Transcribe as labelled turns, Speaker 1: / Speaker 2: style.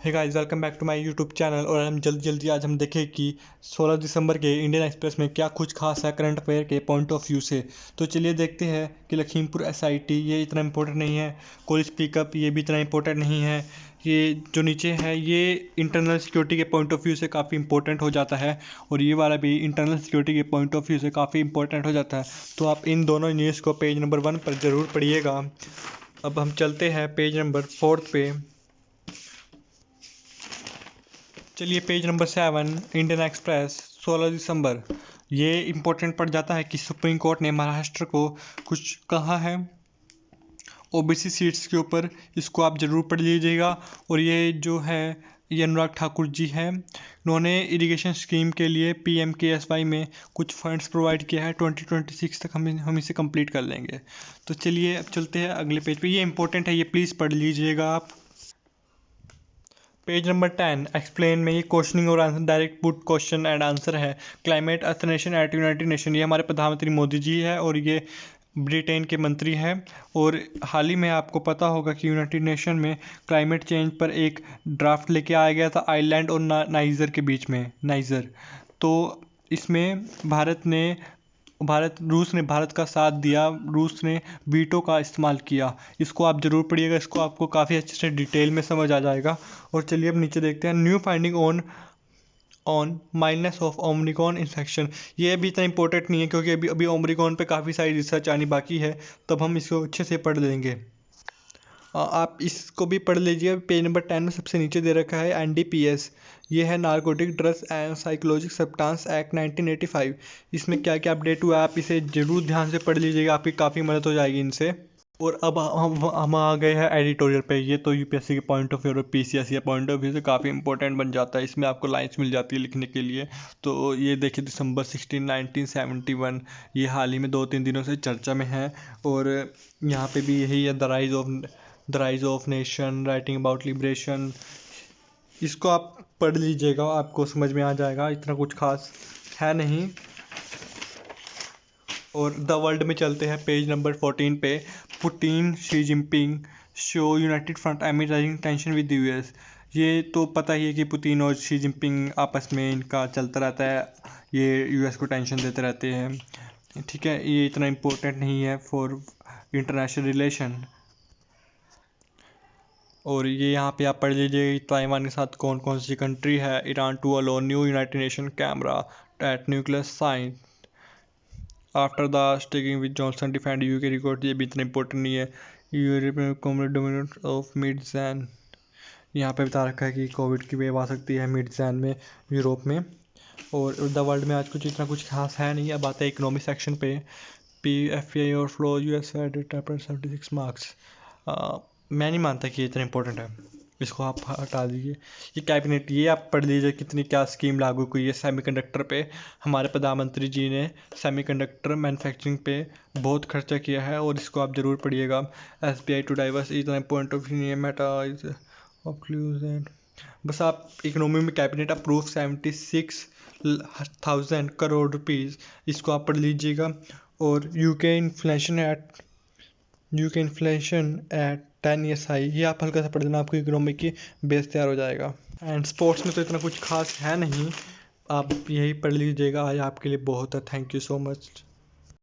Speaker 1: Hey guys, welcome back to my YouTube channel. और हम जल्दी आज हम देखें कि 16 दिसंबर के इंडियन एक्सप्रेस में क्या कुछ खास है करंट अफेयर के पॉइंट ऑफ व्यू से। तो चलिए देखते हैं कि लखीमपुर एसआईटी ये इतना इंपॉर्टेंट नहीं है, कॉलेज पिकअप ये भी इतना इंपॉर्टेंट नहीं है, ये जो नीचे है ये इंटरनल सिक्योरिटी के पॉइंट ऑफ व्यू से काफ़ी इंपॉर्टेंट हो जाता है, और ये वाला भी इंटरनल सिक्योरिटी के पॉइंट ऑफ व्यू से काफ़ी इंपॉर्टेंट हो जाता है। तो आप इन दोनों न्यूज़ को पेज नंबर 1 पर ज़रूर पढ़िएगा। अब हम चलते हैं पेज नंबर 4 पे। चलिए पेज नंबर 7 इंडियन एक्सप्रेस 16 दिसंबर। ये इम्पोर्टेंट पड़ जाता है कि सुप्रीम कोर्ट ने महाराष्ट्र को कुछ कहा है ओबीसी सीट्स के ऊपर, इसको आप ज़रूर पढ़ लीजिएगा। और ये जो है ये अनुराग ठाकुर जी हैं, उन्होंने इरिगेशन स्कीम के लिए पीएमकेएसवाई में कुछ फंड्स प्रोवाइड किया है। 2026 तक हम इसे कंप्लीट कर लेंगे। तो चलिए अब चलते हैं अगले पेज पे। ये इंपॉर्टेंट है, ये प्लीज़ पढ़ लीजिएगा आप। पेज नंबर 10 एक्सप्लेन में ये क्वेश्चनिंग और answer direct put question and answer है। Climate earth nation at United Nation, ये हमारे प्रधानमंत्री मोदी जी है और ये ब्रिटेन के मंत्री हैं। और हाल ही में आपको पता होगा कि यूनाइटेड नेशन में क्लाइमेट चेंज पर एक ड्राफ्ट लेके आया गया था आयरलैंड और नाइजर के बीच में, नाइजर। तो इसमें रूस ने भारत का साथ दिया, रूस ने वीटो का इस्तेमाल किया। इसको आप ज़रूर पढ़िएगा, इसको आपको काफ़ी अच्छे से डिटेल में समझ आ जाएगा। और चलिए अब नीचे देखते हैं new finding on mildness of Omicron infection. ये भी इतना इंपॉर्टेंट नहीं है क्योंकि अभी ओमिक्रॉन पे काफ़ी सारी रिसर्च आनी बाकी है, तब हम इसको अच्छे से पढ़ लेंगे। आप इसको भी पढ़ लीजिए। पेज नंबर 10 में सबसे नीचे दे रखा है एनडीपीएस, ये है narcotic drugs and psychologic substance act 1985। इसमें क्या क्या अपडेट हुआ है आप इसे ज़रूर ध्यान से पढ़ लीजिएगा, आपकी काफ़ी मदद हो जाएगी इनसे। और अब हम आ गए हैं एडिटोरियल पे। ये तो यूपीएससी के पॉइंट ऑफ व्यू और पीसीएस के पॉइंट ऑफ व्यू से काफ़ी इंपॉर्टेंट बन जाता है। इसमें आपको लाइन्स मिल जाती है लिखने के लिए। तो ये देखिए दिसंबर 16 1971, ये हाल ही में 2-3 दिनों से चर्चा में है। और यहाँ पे भी यही है the rise of nation writing about liberation. इसको आप पढ़ लीजिएगा, आपको समझ में आ जाएगा, इतना कुछ खास है नहीं। और द वर्ल्ड में चलते हैं पेज नंबर 14 पे। Putin Xi Jinping show United front एमिड rising tension with US. ये तो पता ही है कि पुतिन और शी जिनपिंग आपस में इनका चलता रहता है, ये यूएस को टेंशन देते रहते हैं। ठीक है, ये इतना इम्पोर्टेंट नहीं है फॉर इंटरनेशनल रिलेशन। और ये यहाँ पे आप पढ़ लीजिए ताइवान के साथ कौन कौन सी कंट्री है। Iran to allow new United Nation camera at nuclear sign after the sticking with Johnson defend UK record. ये भी इतना इंपॉर्टेंट नहीं है। European common dominant of mid जैन, यहाँ पे बता रखा है कि कोविड की वेव आ सकती है मिड जैन में, यूरोप में। और द वर्ल्ड में आज कुछ इतना कुछ खास है नहीं। अब आते हैं इकोनॉमिक सेक्शन पे। PFA और फ्लो US 76 मार्क्स। मैं नहीं मानता कि ये इतना इंपॉर्टेंट है, इसको आप हटा दीजिए। ये कैबिनेट, ये आप पढ़ लीजिए कितनी क्या स्कीम लागू हुई है सेमीकंडक्टर पे। हमारे प्रधानमंत्री जी ने सेमीकंडक्टर मैन्युफैक्चरिंग पे बहुत खर्चा किया है, और इसको आप ज़रूर पढ़िएगा। SBI टू डाइवर्स इतना point of view meta is occlusant. बस आप इकोनॉमी में कैबिनेट अप्रूव 76,000 करोड़ रुपीज़, इसको आप पढ़ लीजिएगा। और UK inflation eight 10 years high, ये आप हल्का सा पढ़ देना, आपकी इकोनॉमी की बेस तैयार हो जाएगा। एंड स्पोर्ट्स में तो इतना कुछ खास है नहीं, आप यही पढ़ लीजिएगा, आज आपके लिए बहुत है। Thank you so much.